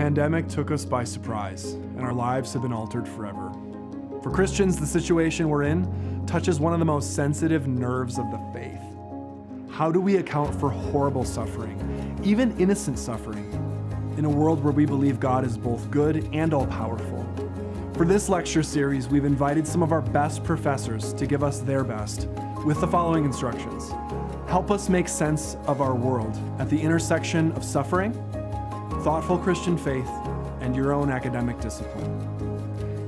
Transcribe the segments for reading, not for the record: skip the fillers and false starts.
pandemic took us by surprise, and our lives have been altered forever. For Christians, the situation we're in touches one of the most sensitive nerves of the faith. How do we account for horrible suffering, even innocent suffering, in a world where we believe God is both good and all-powerful? For this lecture series, we've invited some of our best professors to give us their best with the following instructions. Help us make sense of our world at the intersection of suffering, thoughtful Christian faith, and your own academic discipline.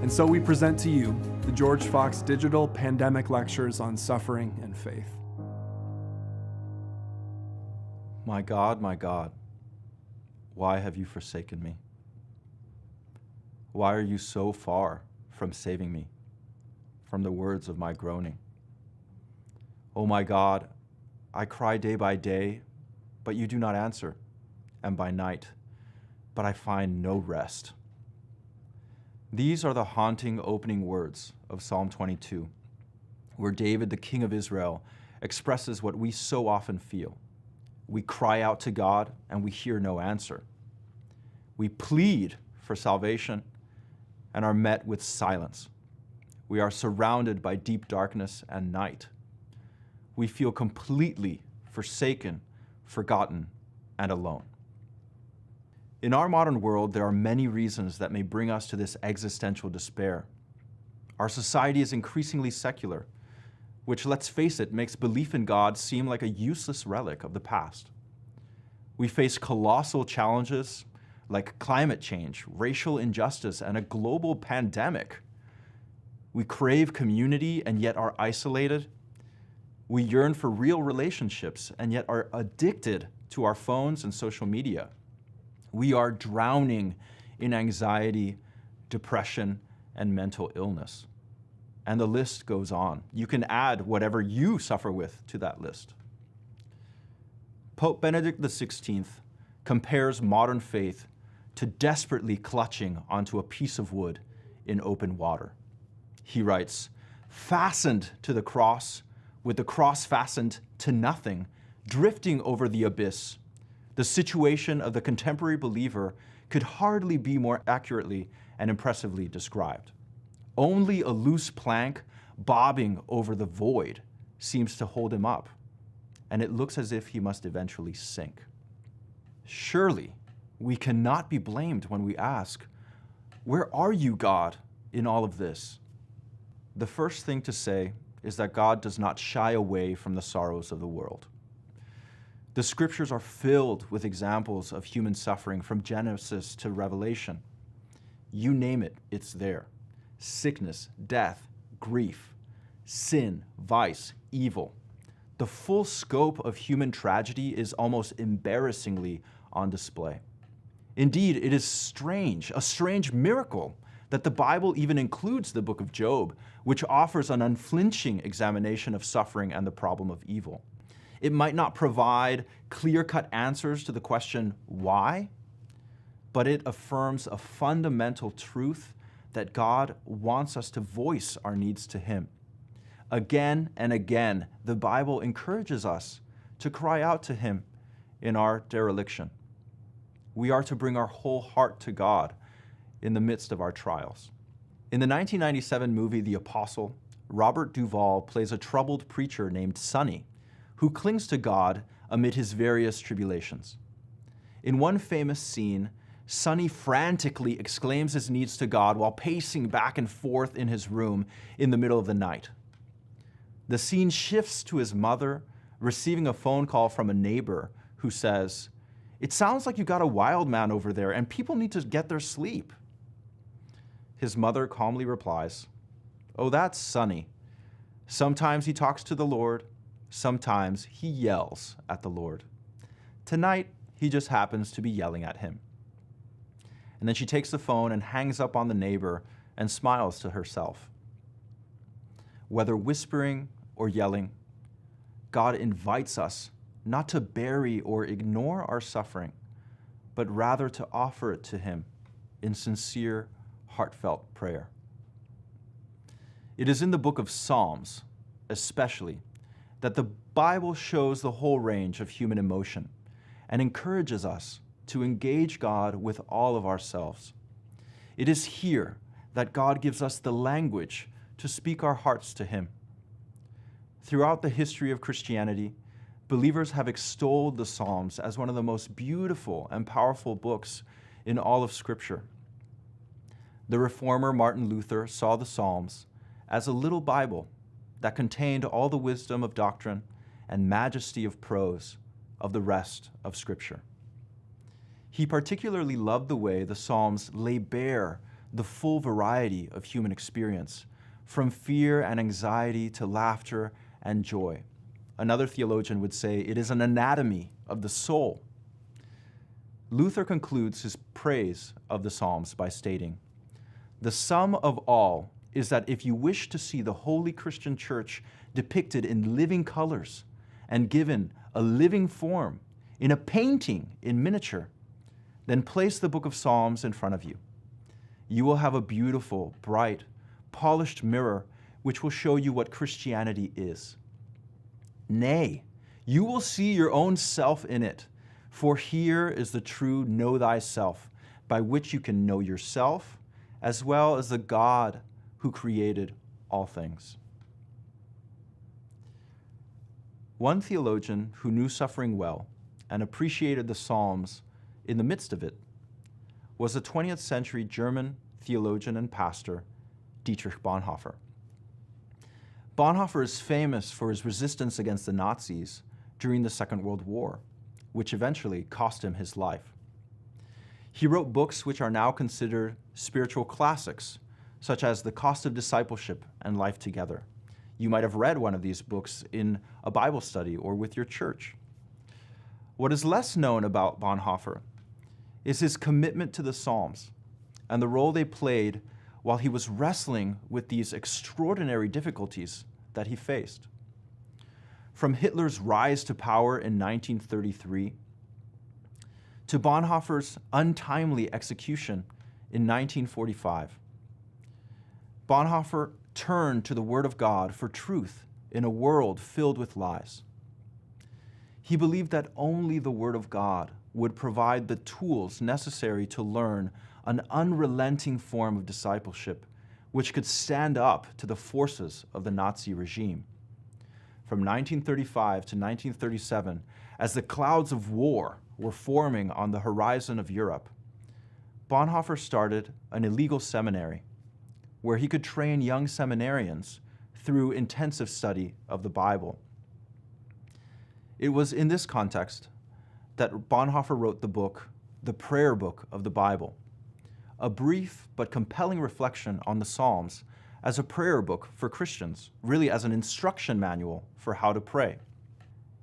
And so we present to you the George Fox Digital Pandemic Lectures on Suffering and Faith. My God, why have you forsaken me? Why are you so far from saving me from the words of my groaning? Oh my God, I cry day by day, but you do not answer, and by night, but I find no rest. These are the haunting opening words of Psalm 22, where David, the King of Israel, expresses what we so often feel. We cry out to God and we hear no answer. We plead for salvation and are met with silence. We are surrounded by deep darkness and night. We feel completely forsaken, forgotten, and alone. In our modern world, there are many reasons that may bring us to this existential despair. Our society is increasingly secular, which, let's face it, makes belief in God seem like a useless relic of the past. We face colossal challenges like climate change, racial injustice, and a global pandemic. We crave community and yet are isolated. We yearn for real relationships and yet are addicted to our phones and social media. We are drowning in anxiety, depression, and mental illness. And the list goes on. You can add whatever you suffer with to that list. Pope Benedict XVI compares modern faith to desperately clutching onto a piece of wood in open water. He writes, "Fastened to the cross, with the cross fastened to nothing, drifting over the abyss, the situation of the contemporary believer could hardly be more accurately and impressively described. Only a loose plank bobbing over the void seems to hold him up, and it looks as if he must eventually sink." Surely, we cannot be blamed when we ask, where are you, God, in all of this? The first thing to say is that God does not shy away from the sorrows of the world. The scriptures are filled with examples of human suffering from Genesis to Revelation. You name it, it's there. Sickness, death, grief, sin, vice, evil. The full scope of human tragedy is almost embarrassingly on display. Indeed, it is strange, a strange miracle, that the Bible even includes the book of Job, which offers an unflinching examination of suffering and the problem of evil. It might not provide clear-cut answers to the question, why? But it affirms a fundamental truth that God wants us to voice our needs to Him. Again and again, the Bible encourages us to cry out to Him in our dereliction. We are to bring our whole heart to God in the midst of our trials. In the 1997 movie The Apostle, Robert Duvall plays a troubled preacher named Sonny, who clings to God amid his various tribulations. In one famous scene, Sonny frantically exclaims his needs to God while pacing back and forth in his room in the middle of the night. The scene shifts to his mother receiving a phone call from a neighbor who says, "It sounds like you got a wild man over there and people need to get their sleep." His mother calmly replies, "Oh, that's Sonny. Sometimes he talks to the Lord, sometimes he yells at the Lord. Tonight, he just happens to be yelling at him." And then she takes the phone and hangs up on the neighbor and smiles to herself. Whether whispering or yelling, God invites us not to bury or ignore our suffering, but rather to offer it to Him in sincere, heartfelt prayer. It is in the book of Psalms, especially, that the Bible shows the whole range of human emotion and encourages us to engage God with all of ourselves. It is here that God gives us the language to speak our hearts to Him. Throughout the history of Christianity, believers have extolled the Psalms as one of the most beautiful and powerful books in all of Scripture. The reformer Martin Luther saw the Psalms as a little Bible that contained all the wisdom of doctrine and majesty of prose of the rest of Scripture. He particularly loved the way the Psalms lay bare the full variety of human experience, from fear and anxiety to laughter and joy. Another theologian would say it is an anatomy of the soul. Luther concludes his praise of the Psalms by stating, "The sum of all is that if you wish to see the Holy Christian Church depicted in living colors and given a living form in a painting in miniature, then place the book of Psalms in front of you. You will have a beautiful, bright, polished mirror which will show you what Christianity is. Nay, you will see your own self in it, for here is the true know thyself, by which you can know yourself, as well as the God who created all things." One theologian who knew suffering well and appreciated the Psalms in the midst of it was the 20th century German theologian and pastor, Dietrich Bonhoeffer. Bonhoeffer is famous for his resistance against the Nazis during the Second World War, which eventually cost him his life. He wrote books which are now considered spiritual classics, such as The Cost of Discipleship and Life Together. You might have read one of these books in a Bible study or with your church. What is less known about Bonhoeffer is his commitment to the Psalms and the role they played while he was wrestling with these extraordinary difficulties that he faced. From Hitler's rise to power in 1933 to Bonhoeffer's untimely execution in 1945, Bonhoeffer turned to the Word of God for truth in a world filled with lies. He believed that only the Word of God would provide the tools necessary to learn an unrelenting form of discipleship which could stand up to the forces of the Nazi regime. From 1935 to 1937, as the clouds of war were forming on the horizon of Europe, Bonhoeffer started an illegal seminary where he could train young seminarians through intensive study of the Bible. It was in this context that Bonhoeffer wrote the book, The Prayer Book of the Bible, a brief but compelling reflection on the Psalms as a prayer book for Christians, really as an instruction manual for how to pray.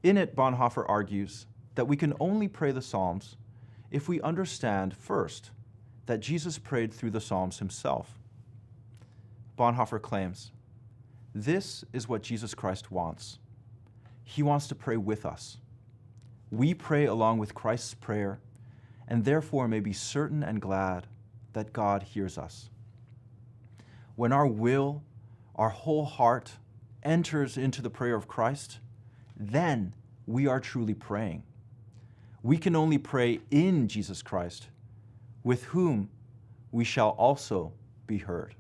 In it, Bonhoeffer argues that we can only pray the Psalms if we understand first that Jesus prayed through the Psalms himself. Bonhoeffer claims, this is what Jesus Christ wants. He wants to pray with us. We pray along with Christ's prayer, and therefore may be certain and glad that God hears us. When our will, our whole heart, enters into the prayer of Christ, then we are truly praying. We can only pray in Jesus Christ, with whom we shall also be heard.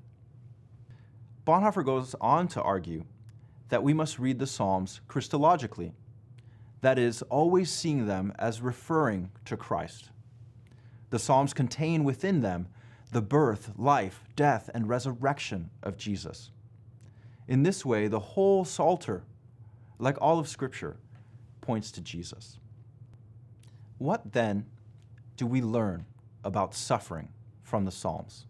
Bonhoeffer goes on to argue that we must read the Psalms Christologically, that is, always seeing them as referring to Christ. The Psalms contain within them the birth, life, death, and resurrection of Jesus. In this way, the whole Psalter, like all of Scripture, points to Jesus. What then do we learn about suffering from the Psalms?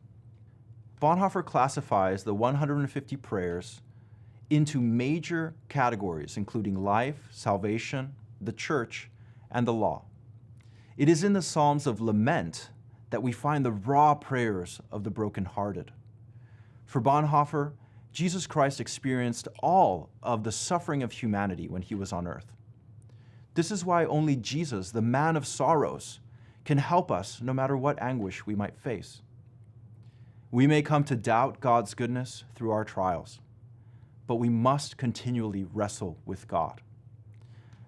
Bonhoeffer classifies the 150 prayers into major categories, including life, salvation, the church, and the law. It is in the Psalms of lament that we find the raw prayers of the brokenhearted. For Bonhoeffer, Jesus Christ experienced all of the suffering of humanity when he was on earth. This is why only Jesus, the man of sorrows, can help us no matter what anguish we might face. We may come to doubt God's goodness through our trials, but we must continually wrestle with God.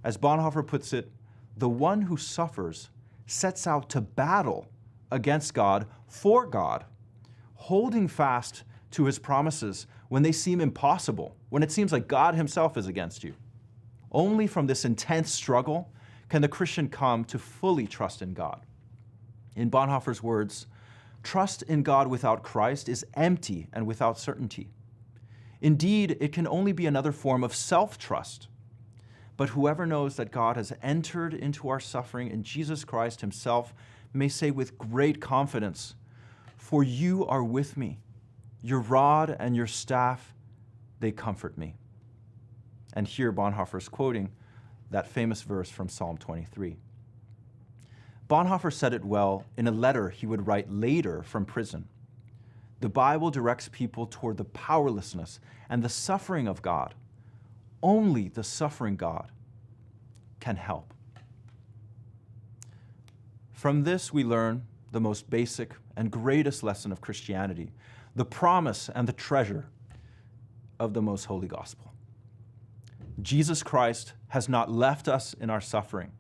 As Bonhoeffer puts it, the one who suffers sets out to battle against God for God, holding fast to his promises when they seem impossible, when it seems like God himself is against you. Only from this intense struggle can the Christian come to fully trust in God. In Bonhoeffer's words, trust in God without Christ is empty and without certainty. Indeed, it can only be another form of self-trust. But whoever knows that God has entered into our suffering in Jesus Christ himself may say with great confidence, "For you are with me. Your rod and your staff, they comfort me." And here Bonhoeffer's quoting that famous verse from Psalm 23. Bonhoeffer said it well in a letter he would write later from prison. The Bible directs people toward the powerlessness and the suffering of God. Only the suffering God can help. From this we learn the most basic and greatest lesson of Christianity, the promise and the treasure of the most holy gospel. Jesus Christ has not left us in our suffering.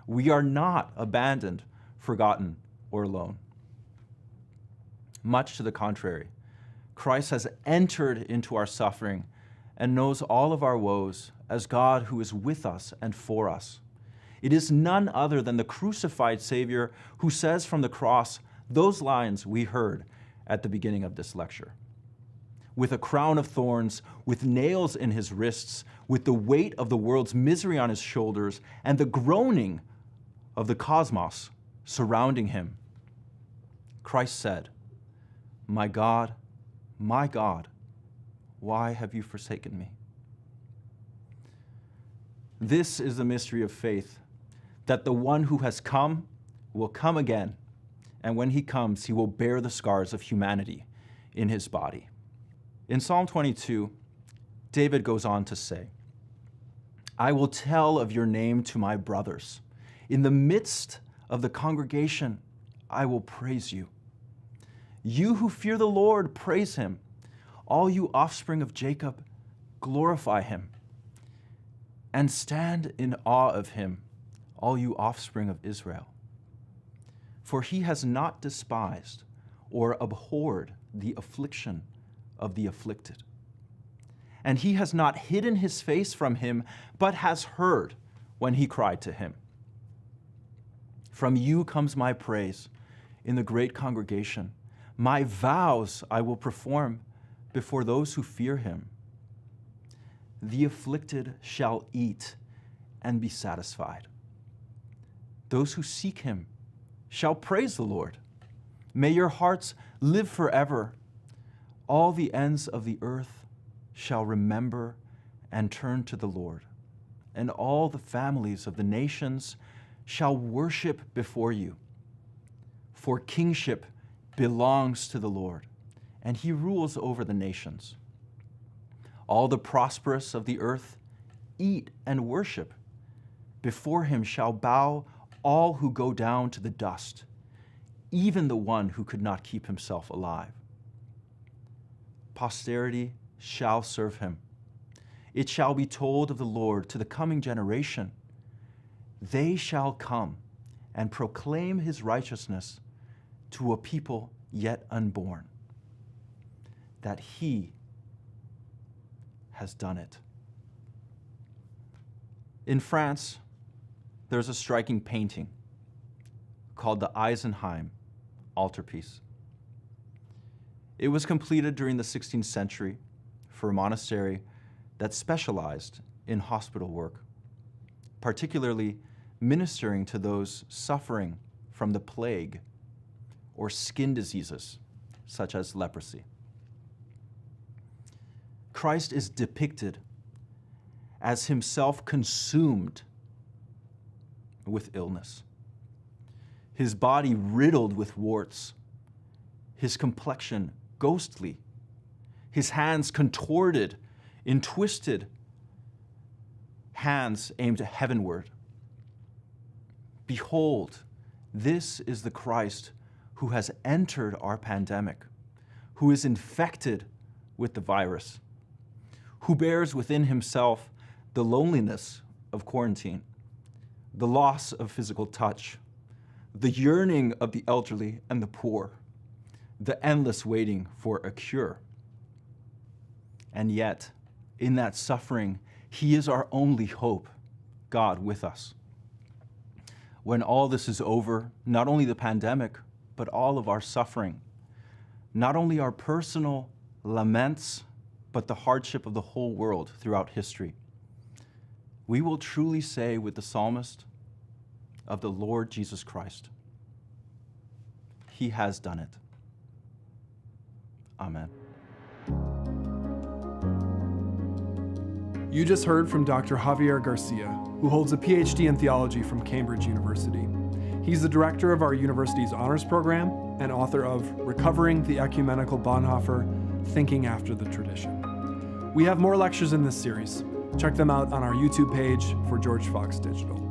We are not abandoned, forgotten, or alone. Much to the contrary, Christ has entered into our suffering and knows all of our woes as God who is with us and for us. It is none other than the crucified Savior who says from the cross those lines we heard at the beginning of this lecture. With a crown of thorns, with nails in his wrists, with the weight of the world's misery on his shoulders, and the groaning of the cosmos surrounding him, Christ said, my God, why have you forsaken me?" This is the mystery of faith, that the one who has come will come again, and when he comes, he will bear the scars of humanity in his body. In Psalm 22, David goes on to say, "I will tell of your name to my brothers. In the midst of the congregation, I will praise you. You who fear the Lord, praise him. All you offspring of Jacob, glorify him. And stand in awe of him, all you offspring of Israel. For he has not despised or abhorred the affliction of the afflicted. And he has not hidden his face from him, but has heard when he cried to him. From you comes my praise in the great congregation. My vows I will perform before those who fear him. The afflicted shall eat and be satisfied. Those who seek him shall praise the Lord. May your hearts live forever. All the ends of the earth shall remember and turn to the Lord, and all the families of the nations shall worship before you. For kingship belongs to the Lord, and he rules over the nations. All the prosperous of the earth eat and worship. Before him shall bow all who go down to the dust, even the one who could not keep himself alive. Posterity shall serve him. It shall be told of the Lord to the coming generation. They shall come and proclaim his righteousness to a people yet unborn, that he has done it. In France, there's a striking painting called the Eisenheim altarpiece. It was completed during the 16th century for a monastery that specialized in hospital work, particularly ministering to those suffering from the plague or skin diseases such as leprosy. Christ is depicted as himself consumed with illness, his body riddled with warts, his complexion ghostly, his hands contorted in twisted hands aimed heavenward. Behold, this is the Christ who has entered our pandemic, who is infected with the virus, who bears within himself the loneliness of quarantine, the loss of physical touch, the yearning of the elderly and the poor, the endless waiting for a cure. And yet, in that suffering, he is our only hope, God with us. When all this is over, not only the pandemic, but all of our suffering, not only our personal laments, but the hardship of the whole world throughout history, we will truly say with the psalmist of the Lord Jesus Christ, he has done it. Amen. You just heard from Dr. Javier Garcia, who holds a PhD in theology from Cambridge University. He's the director of our university's honors program and author of Recovering the Ecumenical Bonhoeffer, Thinking After the Tradition. We have more lectures in this series. Check them out on our YouTube page for George Fox Digital.